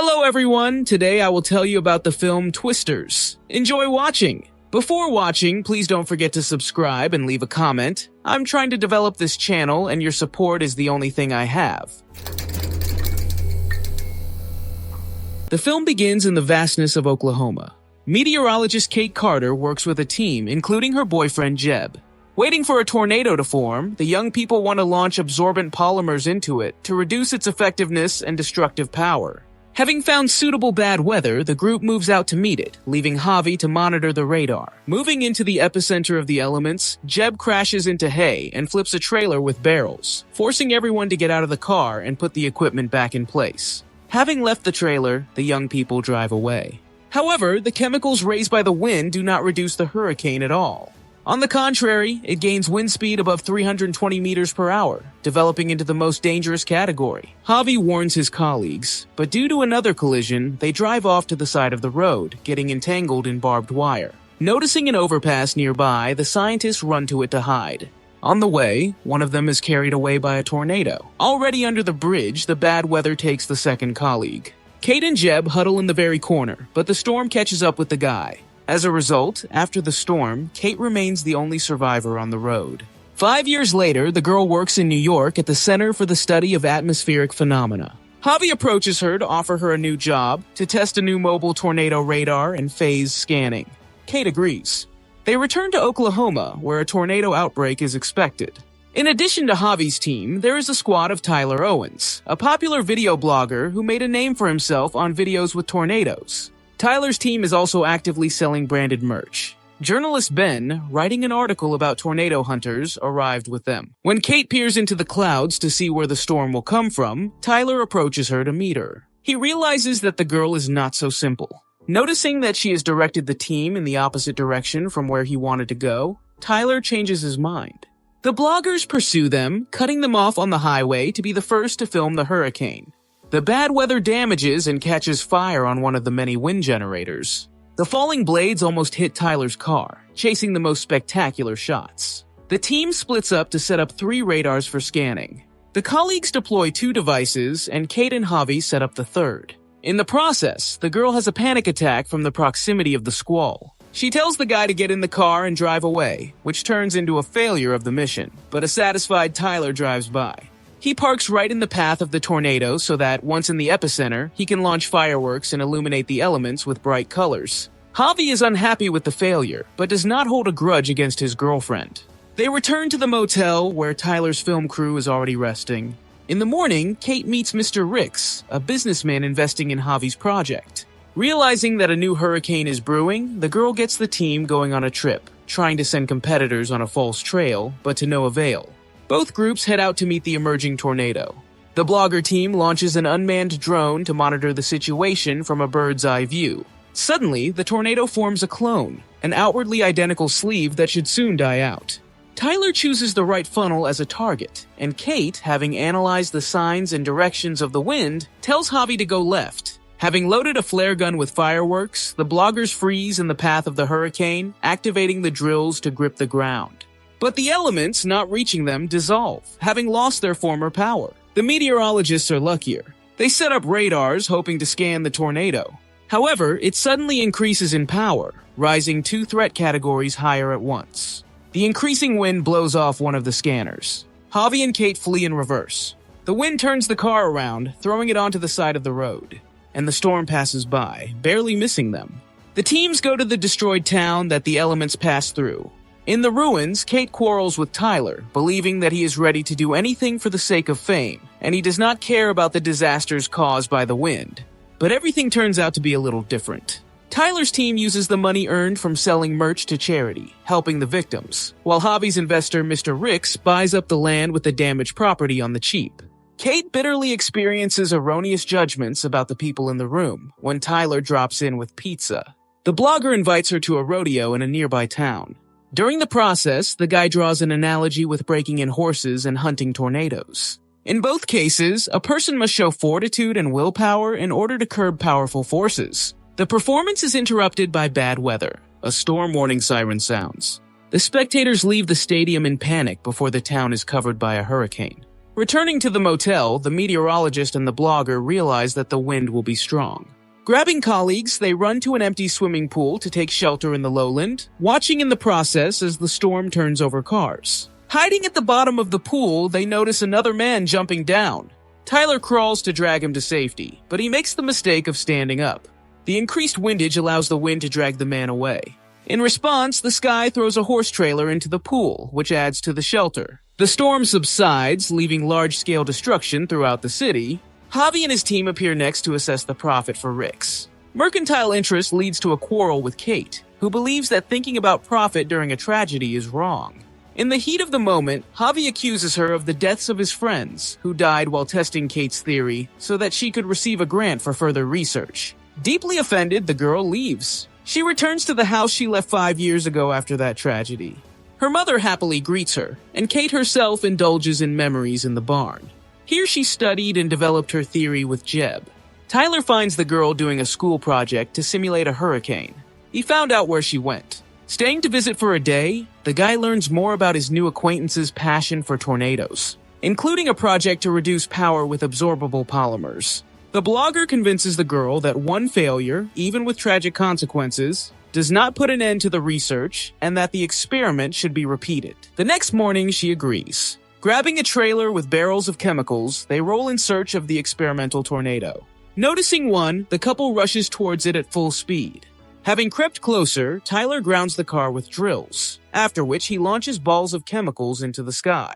Hello everyone, today I will tell you about the film Twisters. Enjoy watching! Before watching, please don't forget to subscribe and leave a comment. I'm trying to develop this channel and your support is the only thing I have. The film begins in the vastness of Oklahoma. Meteorologist Kate Carter works with a team, including her boyfriend Jeb. Waiting for a tornado to form, the young people want to launch absorbent polymers into it to reduce its effectiveness and destructive power. Having found suitable bad weather, the group moves out to meet it, leaving Javi to monitor the radar. Moving into the epicenter of the elements, Jeb crashes into hay and flips a trailer with barrels, forcing everyone to get out of the car and put the equipment back in place. Having left the trailer, the young people drive away. However, the chemicals raised by the wind do not reduce the hurricane at all. On the contrary, it gains wind speed above 320 meters per hour, developing into the most dangerous category. Javi warns his colleagues, but due to another collision, they drive off to the side of the road, getting entangled in barbed wire. Noticing an overpass nearby, the scientists run to it to hide. On the way, one of them is carried away by a tornado. Already under the bridge, the bad weather takes the second colleague. Kate and Jeb huddle in the very corner, but the storm catches up with the guy. As a result, after the storm, Kate remains the only survivor on the road. 5 years later, the girl works in New York at the Center for the Study of Atmospheric Phenomena. Javi approaches her to offer her a new job, to test a new mobile tornado radar and phase scanning. Kate agrees. They return to Oklahoma, where a tornado outbreak is expected. In addition to Javi's team, there is a squad of Tyler Owens, a popular video blogger who made a name for himself on videos with tornadoes. Tyler's team is also actively selling branded merch. Journalist Ben, writing an article about tornado hunters, arrived with them. When Kate peers into the clouds to see where the storm will come from, Tyler approaches her to meet her. He realizes that the girl is not so simple. Noticing that she has directed the team in the opposite direction from where he wanted to go, Tyler changes his mind. The bloggers pursue them, cutting them off on the highway to be the first to film the hurricane. The bad weather damages and catches fire on one of the many wind generators. The falling blades almost hit Tyler's car, chasing the most spectacular shots. The team splits up to set up 3 radars for scanning. The colleagues deploy 2 devices, and Kate and Javi set up the third. In the process, the girl has a panic attack from the proximity of the squall. She tells the guy to get in the car and drive away, which turns into a failure of the mission, but a satisfied Tyler drives by. He parks right in the path of the tornado so that, once in the epicenter, he can launch fireworks and illuminate the elements with bright colors. Javi is unhappy with the failure, but does not hold a grudge against his girlfriend. They return to the motel where Tyler's film crew is already resting. In the morning, Kate meets Mr. Ricks, a businessman investing in Javi's project. Realizing that a new hurricane is brewing, the girl gets the team going on a trip, trying to send competitors on a false trail, but to no avail. Both groups head out to meet the emerging tornado. The blogger team launches an unmanned drone to monitor the situation from a bird's eye view. Suddenly, the tornado forms a clone, an outwardly identical sleeve that should soon die out. Tyler chooses the right funnel as a target, and Kate, having analyzed the signs and directions of the wind, tells Javi to go left. Having loaded a flare gun with fireworks, the bloggers freeze in the path of the hurricane, activating the drills to grip the ground. But the elements not reaching them dissolve, having lost their former power. The meteorologists are luckier. They set up radars hoping to scan the tornado. However, it suddenly increases in power, rising 2 threat categories higher at once. The increasing wind blows off one of the scanners. Javi and Kate flee in reverse. The wind turns the car around, throwing it onto the side of the road, and the storm passes by, barely missing them. The teams go to the destroyed town that the elements pass through. In the ruins, Kate quarrels with Tyler, believing that he is ready to do anything for the sake of fame, and he does not care about the disasters caused by the wind. But everything turns out to be a little different. Tyler's team uses the money earned from selling merch to charity, helping the victims, while Javi's investor Mr. Ricks buys up the land with the damaged property on the cheap. Kate bitterly experiences erroneous judgments about the people in the room when Tyler drops in with pizza. The blogger invites her to a rodeo in a nearby town. During the process, the guy draws an analogy with breaking in horses and hunting tornadoes. In both cases, a person must show fortitude and willpower in order to curb powerful forces. The performance is interrupted by bad weather. A storm warning siren sounds. The spectators leave the stadium in panic before the town is covered by a hurricane. Returning to the motel, the meteorologist and the blogger realize that the wind will be strong. Grabbing colleagues, they run to an empty swimming pool to take shelter in the lowland, watching in the process as the storm turns over cars. Hiding at the bottom of the pool, they notice another man jumping down. Tyler crawls to drag him to safety, but he makes the mistake of standing up. The increased windage allows the wind to drag the man away. In response, the sky throws a horse trailer into the pool, which adds to the shelter. The storm subsides, leaving large-scale destruction throughout the city. Javi and his team appear next to assess the profit for Rick's. Mercantile interest leads to a quarrel with Kate, who believes that thinking about profit during a tragedy is wrong. In the heat of the moment, Javi accuses her of the deaths of his friends, who died while testing Kate's theory so that she could receive a grant for further research. Deeply offended, the girl leaves. She returns to the house she left 5 years ago after that tragedy. Her mother happily greets her, and Kate herself indulges in memories in the barn. Here she studied and developed her theory with Jeb. Tyler finds the girl doing a school project to simulate a hurricane. He found out where she went. Staying to visit for a day, the guy learns more about his new acquaintance's passion for tornadoes, including a project to reduce power with absorbable polymers. The blogger convinces the girl that one failure, even with tragic consequences, does not put an end to the research and that the experiment should be repeated. The next morning, she agrees. Grabbing a trailer with barrels of chemicals, they roll in search of the experimental tornado. Noticing one, the couple rushes towards it at full speed. Having crept closer, Tyler grounds the car with drills, after which he launches balls of chemicals into the sky.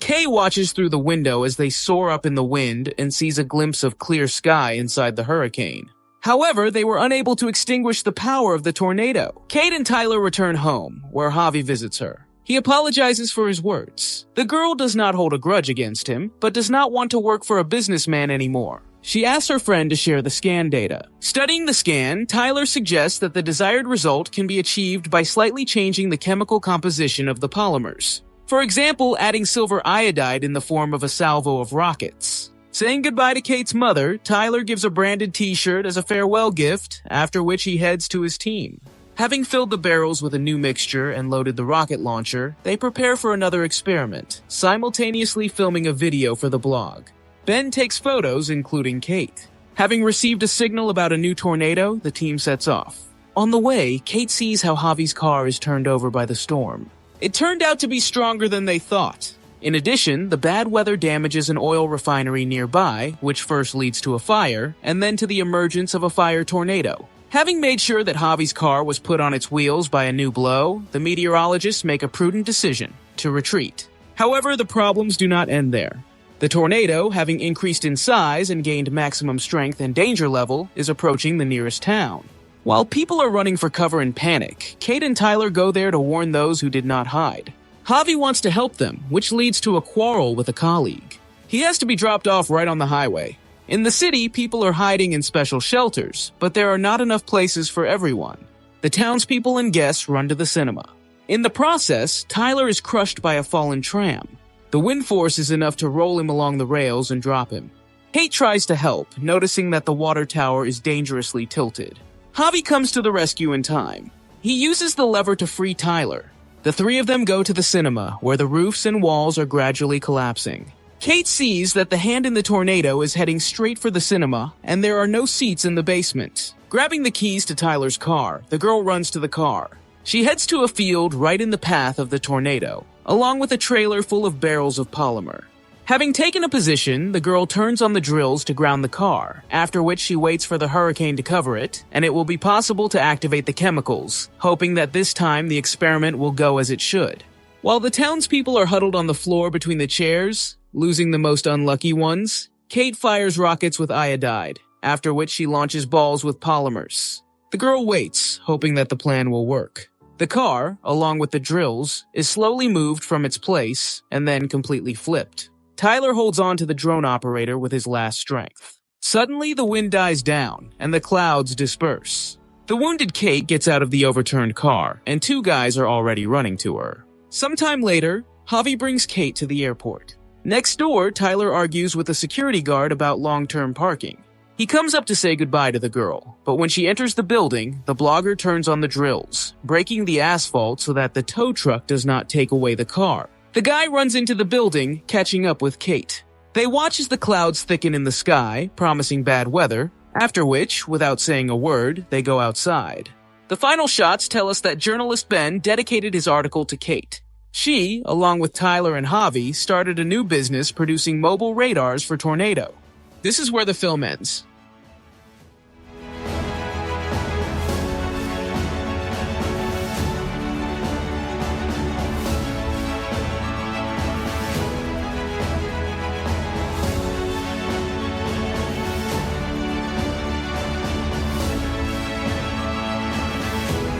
Kay watches through the window as they soar up in the wind and sees a glimpse of clear sky inside the hurricane. However, they were unable to extinguish the power of the tornado. Kate and Tyler return home, where Javi visits her. He apologizes for his words. The girl does not hold a grudge against him, but does not want to work for a businessman anymore. She asks her friend to share the scan data. Studying the scan, Tyler suggests that the desired result can be achieved by slightly changing the chemical composition of the polymers. For example, adding silver iodide in the form of a salvo of rockets. Saying goodbye to Kate's mother, Tyler gives a branded t-shirt as a farewell gift, after which he heads to his team. Having filled the barrels with a new mixture and loaded the rocket launcher, they prepare for another experiment, simultaneously filming a video for the blog. Ben takes photos, including Kate. Having received a signal about a new tornado, the team sets off. On the way, Kate sees how Javi's car is turned over by the storm. It turned out to be stronger than they thought. In addition, the bad weather damages an oil refinery nearby, which first leads to a fire, and then to the emergence of a fire tornado. Having made sure that Javi's car was put on its wheels by a new blow, the meteorologists make a prudent decision to retreat. However, the problems do not end there. The tornado, having increased in size and gained maximum strength and danger level, is approaching the nearest town. While people are running for cover in panic, Kate and Tyler go there to warn those who did not hide. Javi wants to help them, which leads to a quarrel with a colleague. He has to be dropped off right on the highway. In the city, people are hiding in special shelters, but there are not enough places for everyone. The townspeople and guests run to the cinema. In the process, Tyler is crushed by a fallen tram. The wind force is enough to roll him along the rails and drop him. Kate tries to help, noticing that the water tower is dangerously tilted. Javi comes to the rescue in time. He uses the lever to free Tyler. The three of them go to the cinema, where the roofs and walls are gradually collapsing. Kate sees that the hand in the tornado is heading straight for the cinema, and there are no seats in the basement. Grabbing the keys to Tyler's car, the girl runs to the car. She heads to a field right in the path of the tornado, along with a trailer full of barrels of polymer. Having taken a position, the girl turns on the drills to ground the car, after which she waits for the hurricane to cover it, and it will be possible to activate the chemicals, hoping that this time the experiment will go as it should. While the townspeople are huddled on the floor between the chairs, losing the most unlucky ones, Kate fires rockets with iodide, after which she launches balls with polymers. The girl waits, hoping that the plan will work. The car, along with the drills, is slowly moved from its place and then completely flipped. Tyler holds on to the drone operator with his last strength. Suddenly, the wind dies down, and the clouds disperse. The wounded Kate gets out of the overturned car, and two guys are already running to her. Sometime later, Javi brings Kate to the airport. Next door, Tyler argues with a security guard about long-term parking. He comes up to say goodbye to the girl, but when she enters the building, the blogger turns on the drills, breaking the asphalt so that the tow truck does not take away the car. The guy runs into the building, catching up with Kate. They watch as the clouds thicken in the sky, promising bad weather, after which, without saying a word, they go outside. The final shots tell us that journalist Ben dedicated his article to Kate. She, along with Tyler and Javi, started a new business producing mobile radars for Tornado. This is where the film ends.